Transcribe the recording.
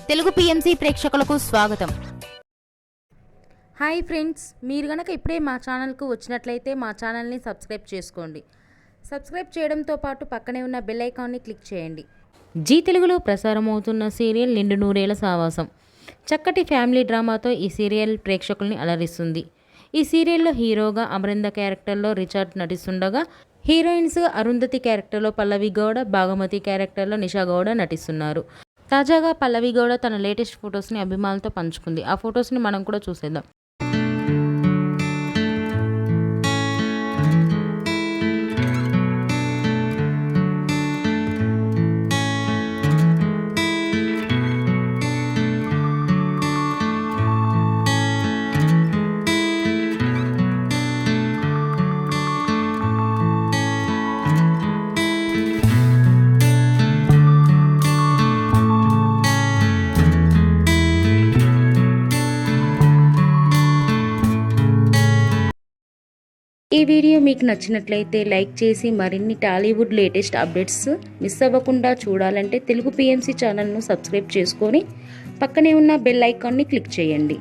Telugu PMC ప్రేక్షకులకు స్వాగతం. Hi friends, మీరు గనక ఇప్పుడే మా ఛానల్కు వచ్చినట్లయితే మా ఛానల్ని సబ్స్క్రైబ్ చేసుకోండి. సబ్స్క్రైబ్ చేయడంతో పాటు పక్కనే ఉన్న బెల్ ఐకాన్ని క్లిక్ చేయండి. జీ తెలుగులో ప్రసారం అవుతున్న సీరియల్ నిండు నూరేళ్ల సావాసం. చక్కటి ఫ్యామిలీ డ్రామాతో ఈ సీరియల్ ప్రేక్షకుల్ని అలరిస్తుంది. ఈ సీరియల్లో హీరోగా అమరింద క్యారెక్టర్లో రిచర్డ్ నటిస్తుండగా, హీరోయిన్స్గా అరుంధతి క్యారెక్టర్లో పల్లవి గౌడ, భాగమతి క్యారెక్టర్లో నిషా గౌడ నటిస్తున్నారు. తాజాగా పల్లవి గౌడ తన లేటెస్ట్ ఫొటోస్ని అభిమానులతో పంచుకుంది. ఆ ఫొటోస్ని మనం కూడా చూసేద్దాం. ఈ వీడియో మీకు నచ్చినట్లయితే లైక్ చేసి మరిన్ని టాలీవుడ్ లేటెస్ట్ అప్డేట్స్ మిస్ అవ్వకుండా చూడాలంటే తెలుగు పిఎంసి ఛానల్ను సబ్స్క్రైబ్ చేసుకొని పక్కనే ఉన్న బెల్ ఐకాన్ని క్లిక్ చేయండి.